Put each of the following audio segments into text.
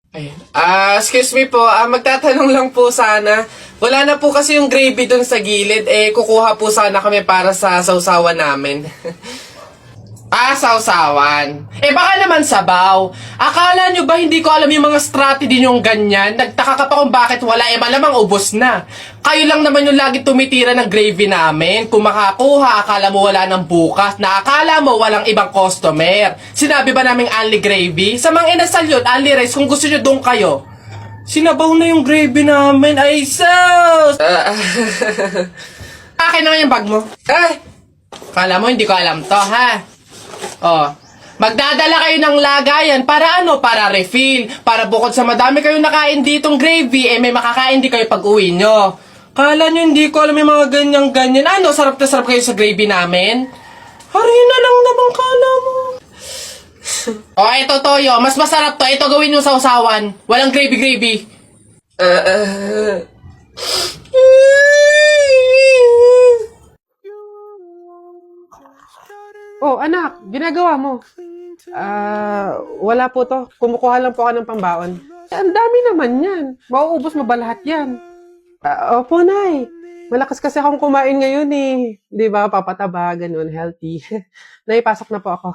Ayun. Excuse me po, magtatanong lang po sana. Wala na po kasi yung gravy dun sa gilid. Kukuha po sana kami para sa sausawan namin. Sausawan. Baka naman sabaw. Akala nyo ba hindi ko alam yung mga strategy nyong ganyan? Nagtaka ka pa kung bakit wala, malamang ubos na. Kayo lang naman yung lagi tumitira ng gravy namin. Kung makakuha, akala mo wala ng bukas, na akala mo walang ibang customer. Sinabi ba naming only gravy? Sa mga inasal yun, only rice, kung gusto nyo doon kayo. Sinabaw na yung gravy namin. Ay, sus! Akin naman yung bag mo. Kala mo hindi ko alam to, ha? Oh, magdadala kayo ng lagayan para ano? Para refill. Para bukod sa madami kayong nakain ditong gravy, may makakain din kayo pag uwi nyo. Kala nyo hindi ko alam yung mga ganyan-ganyan. Ano, sarap na sarap kayo sa gravy namin? Harina lang naman kala mo. Ito toyo. Mas masarap to. Ito gawin yung sausawan. Walang gravy-gravy. Oh, anak, ginagawa mo? Wala po to. Kumukuha lang po ako ng pambaon. Ang dami naman yan. Mauubos mo ba lahat yan? Opo, Nay. Malakas kasi akong kumain ngayon eh. Di ba? Papataba, ganun, healthy. Nay, pasok na po ako.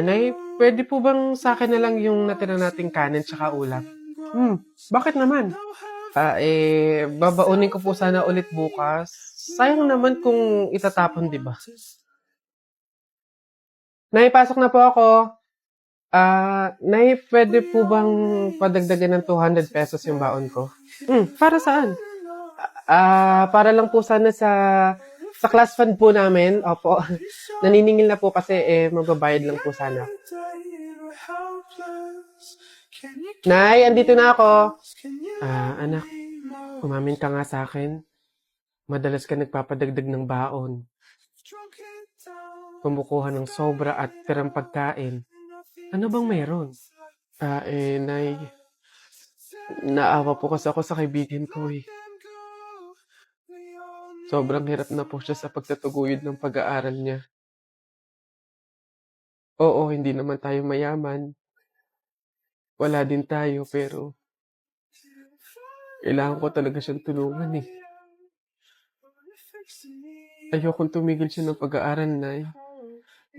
Nay, pwede po bang sa akin na lang yung natira nating kanin tsaka ulam? Bakit naman? Babaunin ko po sana ulit bukas. Sayang naman kung itatapon, di ba? Nay, pasok na po ako. Nay, pwede po bang padagdagan ng 200 pesos yung baon ko? Para saan? Para lang po sana sa class fund po namin. Opo. Naniningil na po kasi magbabayad lang po sana. Nay, andito na ako. Anak, umamin ka nga sa akin. Madalas ka nagpapadagdag ng baon. Kumukuha ng sobra at tirang pagkain. Ano bang meron? Nay, naawa po kasi ako sa kaibigan ko eh. Sobrang hirap na po siya sa pagtatuguyod ng pag-aaral niya. Oo, hindi naman tayo mayaman. Wala din tayo, pero kailangan ko talaga siyang tulungan eh. Ayokong tumigil siya ng pag-aaral, Nay.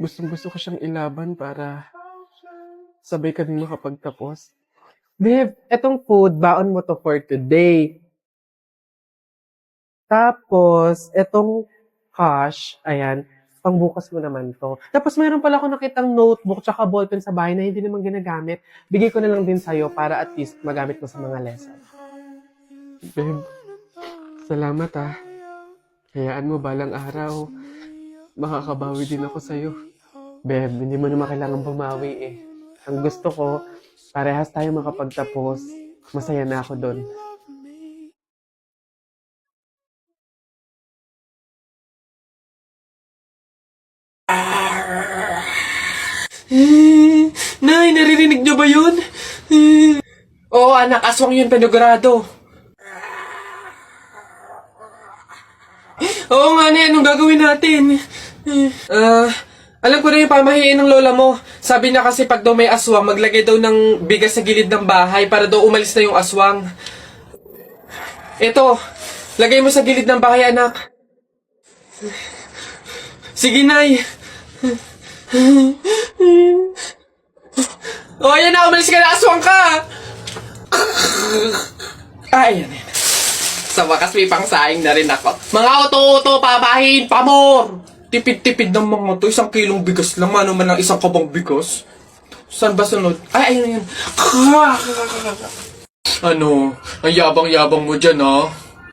Gustong-gusto ko siyang ilaban para sabay kaming makapagtapos. Babe, etong food, baon mo to for today. Tapos, etong cash, ayan, pangbukas mo naman to. Tapos, meron pala ako nakitang notebook tsaka ballpen sa bahay na hindi naman ginagamit. Bigay ko na lang din sa'yo para at least magamit mo sa mga lesson. Babe, salamat ah. Hayaan mo balang araw, makakabawi din ako sa'yo. Babe, hindi mo naman kailangan bumawi eh. Ang gusto ko, parehas tayo makapagtapos. Masaya na ako doon. Nay, naririnig nyo ba yun? Oo, anak, aswang yun, panigurado. Oo nga na, anong gagawin natin? Alam ko na yung pamahiin ng lola mo. Sabi niya kasi pag daw may aswang, maglagay daw ng bigas sa gilid ng bahay para daw umalis na yung aswang. Ito, lagay mo sa gilid ng bahay, anak. Sige, Nay. O, ayan na, umalis ka na, aswang ka! Ayan, ayan. Sa wakas may pangsaing na rin ako. Mga oto-oto, papahin, pamor! Tipid-tipid ng mga to. 1 kilong bigas lang. Ano man ang 1 kabang bigas? Saan ba sunod? Ayun, ayun. Ano? Ang yabang-yabang mo dyan, ha?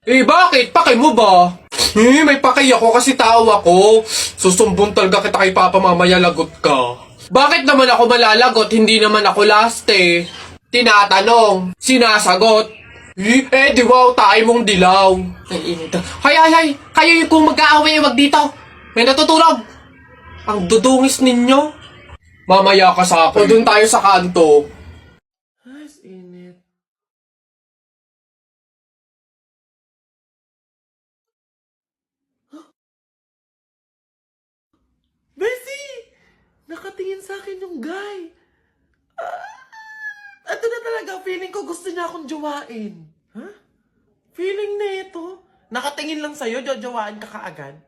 Bakit? Paki mo ba? May paki ako kasi tao ako. Susumbong talaga kita kay Papa mamaya lagot ka. Bakit naman ako malalagot? Hindi naman ako last eh. Tinatanong, sinasagot. Di wow, tayo mong dilaw. Ay, init. Hay, kayo yung kung mag-aaway, wag dito. May natutulog. Ang dudungis ninyo. Mamaya ka sa akin. O dun tayo sa kanto. Ay, init. Nakatingin sa akin yung guy. Ito na talaga, feeling ko gusto niya akong jowain. Ha? Feeling na ito. Nakatingin lang sa'yo, jojowain ka kaagad.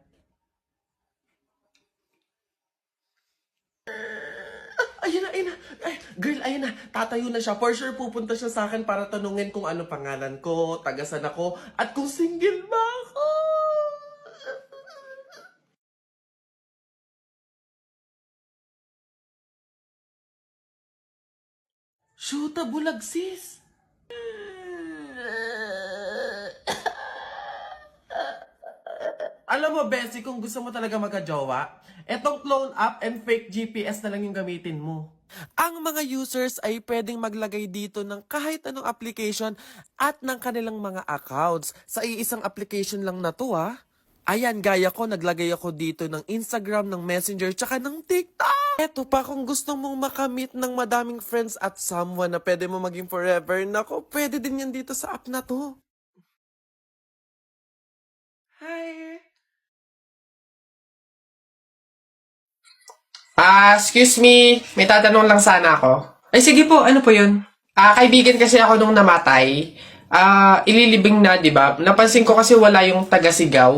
Ayun na, ayun na. Ay, girl, ayun na. Tatayo na siya. For sure, pupunta siya sa akin para tanungin kung ano pangalan ko, tagasan ako, at kung single ba ako. Shoota, bulag sis. Alam mo, Bessie, kung gusto mo talaga magka-jowa, etong clone app and fake GPS na lang yung gamitin mo. Ang mga users ay pwedeng maglagay dito ng kahit anong application at ng kanilang mga accounts. Sa iisang application lang na to, ha? Ayan, gaya ko, naglagay ako dito ng Instagram, ng Messenger, tsaka ng TikTok. Eto pa, kung gusto mong makamit ng madaming friends at someone na pwede mo maging forever, nako, pwede din yan dito sa app na to. Hi! Excuse me. May tatanong lang sana ako. Ay, sige po. Ano po yun? Kaibigan kasi ako nung namatay. Ililibing na, di ba? Napansin ko kasi wala yung taga-sigaw.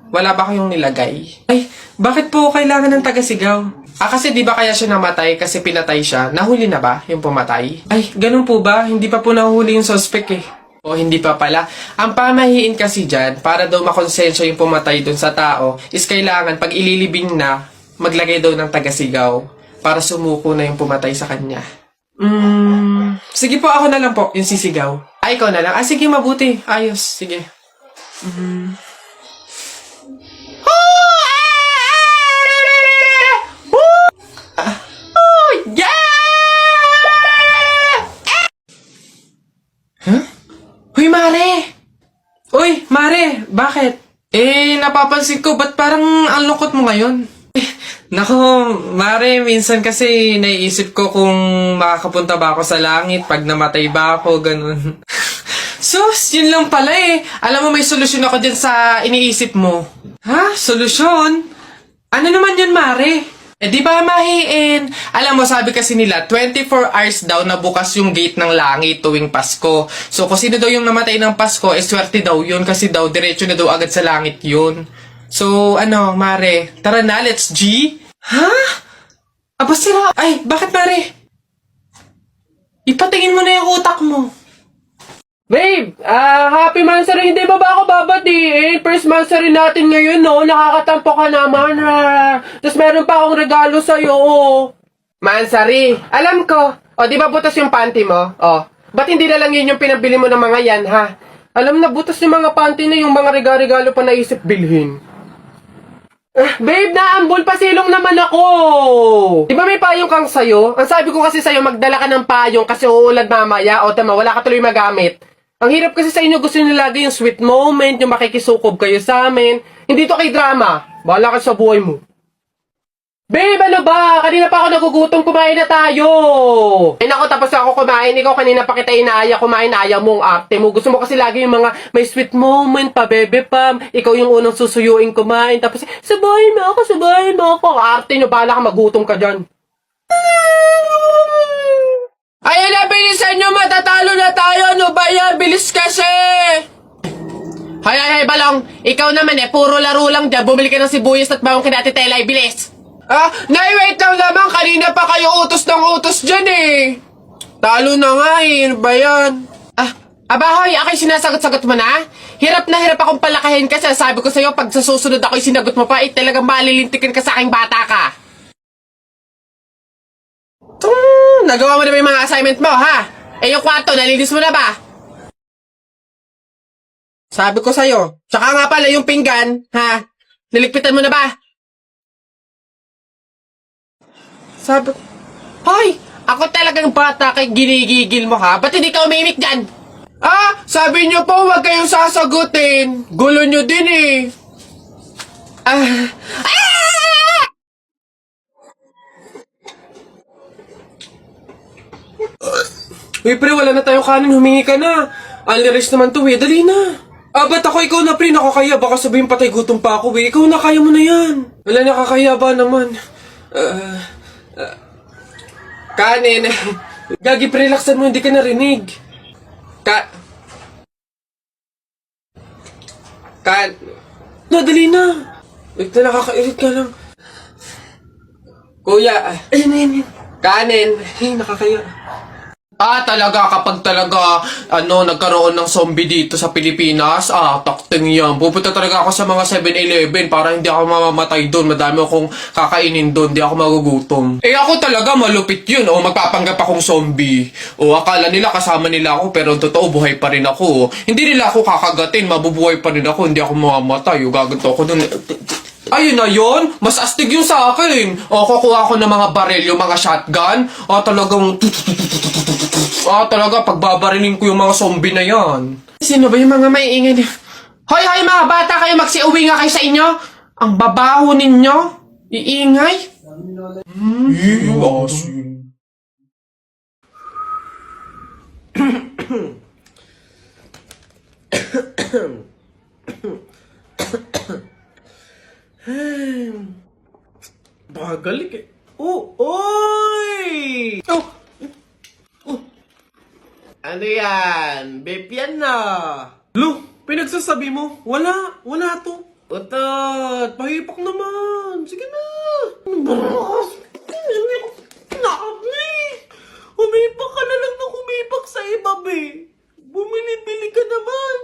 Wala ba kayong nilagay? Ay, bakit po kailangan ng taga-sigaw? Kasi di ba kaya siya namatay kasi pinatay siya? Nahuli na ba yung pumatay? Ay, ganun po ba? Hindi pa po nahuli yung suspect eh. O hindi pa pala. Ang pamahiin kasi dyan, para daw makonsensya yung pumatay dun sa tao, is kailangan pag ililibing na, maglagay daw ng taga-sigaw para sumuko na yung pumatay sa kanya. Sige po, ako na lang po, yung sisigaw. Ay, ikaw na lang. Sige, mabuti. Ayos. Sige. Huh? Hoy, Mare! Uy, Mare, bakit? Napapansin ko, ba't parang ang lungkot mo ngayon? Nako, Mare, minsan kasi naiisip ko kung makakapunta ba ako sa langit pag namatay ba ako, ganun. Sus, yun lang pala eh. Alam mo, may solusyon ako dyan sa iniisip mo. Ha? Solusyon? Ano naman yun, Mare? Di ba mahiin? Alam mo, sabi kasi nila, 24 hours daw na bukas yung gate ng langit tuwing Pasko. So, kung sino daw yung namatay ng Pasko, swerte daw yun kasi daw, diretso na daw agad sa langit yun. So, Mare, tara na, let's G. Ha? Aba sira. Ay, bakit, Mare? Ipatingin mo na yung utak mo. Babe, happy Mansari. Hindi ba ako babatiin? First Mansari natin ngayon, no? Nakakatampo ka naman, ha? Tapos meron pa akong regalo sa'yo, Mansari, alam ko. O, di ba butas yung panty mo? O, ba't hindi na lang yun yung pinabili mo ng mga yan, ha? Alam na, butas yung mga panty na yung mga regalo pa naisip bilhin. Babe, naambol pa silong naman ako! Di ba may payong kang sayo? Ang sabi ko kasi sa'yo, magdala ka ng payong kasi uulad mamaya. O, tama, wala ka tuloy magamit. Ang hirap kasi sa inyo, gusto nyo lagi yung sweet moment, yung makikisukob kayo sa amin. Hindi to kay drama. Bahala ka sa buhay mo. Babe, ano ba? Kanina pa ako nagugutom, kumain na tayo! Ay nako, tapos ako kumain. Ikaw kanina pa kita inaaya kumain, ayaw mo ang arte mo. Gusto mo kasi lagi yung mga may sweet moment pa, bebe pam. Ikaw yung unang susuyuin kumain. Tapos, sabahin mo ako. Arte nyo, bahala ka, magutom ka dyan. Ayan na, bilisan nyo, matatalo na tayo. Ano ba yan? Bilis kasi! Hay, balong. Ikaw naman puro laro lang dyan. Bumili ka ng sibuyas at bawang kina Ate Tela, bilis. Nay, wait lang naman. Kanina pa kayo utos ng utos dyan eh. Talo na nga eh. Ano ba yan? Abahoy, ako'y sinasagot-sagot mo na? Hirap na hirap akong palakahin kasi sabi ko sa'yo, pag sa susunod ako'y sinagot mo pa, talagang malilintikin ka sa aking bata ka. Nagawa mo na ba yung mga assignment mo, ha? Yung kwarto, nalinis mo na ba? Sabi ko sa'yo. Tsaka nga pala yung pinggan, ha? Niligpitan mo na ba? Sabi ko, hoy! Ako talagang bata kay ginigigil mo, ha? Ba't hindi ka umimik dyan? Sabi niyo po, huwag kayong sasagutin. Gulo niyo din eh. Uy, pre, wala na tayong kanin. Humingi ka na. Unli-rich naman to, Dali na. Ba't ako? Ikaw na, pre. Nakakaya. Baka sabihin patay gutom pa ako, Ikaw na, kaya mo na yan. Wala, nakakaya ba naman? Kanin. Gagi, relaxan mo, hindi ka narinig. No, dali na. Wait na, nakakairit ka lang. Kuya, ayun. Kanin. Ay, nakakaya. Talaga, kapag talaga, nagkaroon ng zombie dito sa Pilipinas, takting yan. Pupunta talaga ako sa mga 7-Eleven para hindi ako mamamatay doon. Madami akong kakainin doon, hindi ako magugutom. Ako talaga, malupit yun. Magpapanggap akong zombie. Akala nila kasama nila ako, pero totoo, buhay pa rin ako. Hindi nila ako kakagatin, mabubuhay pa rin ako, hindi ako mamamatay. Gaganto ako doon. Ayun na yun, mas astig yun sa akin. Kukuha ko ng mga baril, yung mga shotgun. Talaga, pagbabarilin ko yung mga zombie na yan. Sino ba yung mga maiingay niya? Hoy, mga bata, kayo magsiuwi nga kayo sa inyo. Ang babaho ninyo. Iingay. Asin. Bagalik eh. Oy! Ano yan? Babe yan na. Lo, pinagsasabi mo? Wala to. Utot, pahipak naman. Sige na. Humipak ka na lang ng humipak sa iba, be. Bumili-bili ka naman.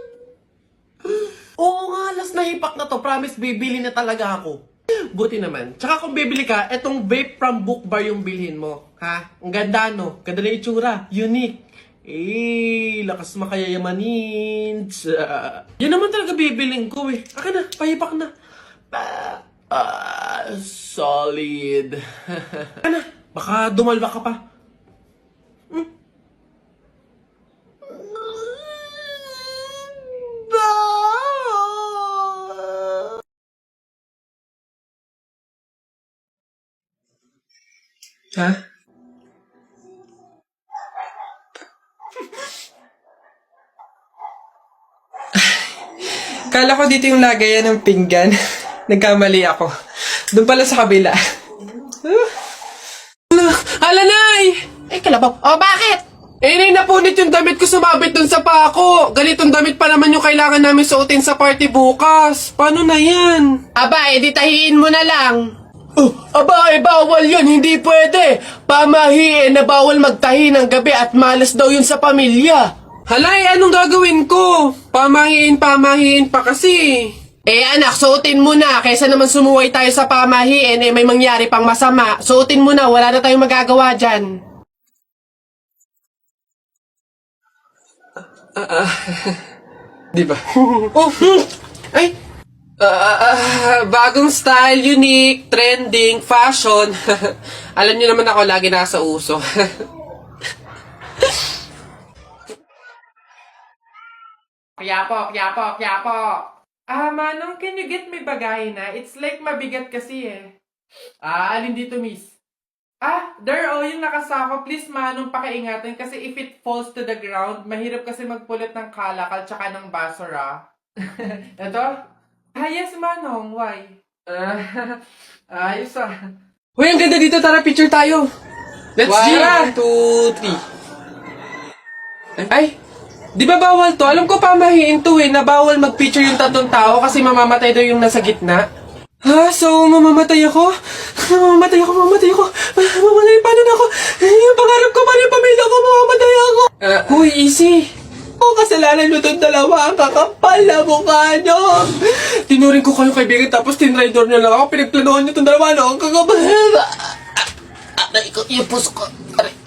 Oo nga, last na hipak na to. Promise, bibili na talaga ako. Buti naman. Tsaka kung bibili ka, etong vape from Book Bar yung bilhin mo. Ha? Ang ganda, no? Ganda na itsura. Unique. Lakas makayayamanin. Yan naman talaga bibiling ko eh. Akin na, pahipak na. Solid. Ano? Baka dumalwa ka pa. Ha? Kala ko dito yung lagayan ng pinggan. Nagkamali ako. Doon pala sa kabila. Nay! Ay, kalabaw. Oh, bakit? Napunit yung damit ko sumabit dun sa pako. Ganitong damit pa naman yung kailangan namin suotin sa party bukas. Paano na yan? Aba, edi tahiin mo na lang. Bawal yun. Hindi pwede. Pamahiin na bawal magtahi ng gabi at malas daw yun sa pamilya. Halay, anong gagawin ko? Pamahiin pa kasi. Anak, suotin mo na. Kaysa naman sumuway tayo sa pamahiin, may mangyari pang masama. Suotin mo na, wala na tayong magagawa dyan. Di ba? Ay! Bagong style, unique, trending, fashion. Alam niyo naman ako, lagi nasa uso. Kaya po. Manong, can you get me bagay na? It's like mabigat kasi eh. Alin dito, miss? There, yung nakasako. Please, Manong, pakiingatan kasi if it falls to the ground, mahirap kasi magpulot ng kalakal tsaka ng basura. Ito? Yes, Manong. Why? Ayos Hoy, ang ganda dito. Tara, picture tayo. Let's do 1, 2, 3. Ay! Di ba bawal to? Alam ko pamahiin to na bawal mag-picture yung tatlong tao kasi mamamatay daw yung nasa gitna. So mamamatay ako? Mamamatay ako. Mamamatay, paano na ako? Yung pangarap ko, paano yung pamilya ko? Mamamatay ako. Huy, easy. Kasalanan nyo itong dalawa, ang kakapal na mukha nyo. Tinuring ko kayo kaibigan tapos tinraidor nyo lang ako. Pinagplanuhan nyo itong dalawa, no? Ang kakapal. Naikot yung puso ko. Aray.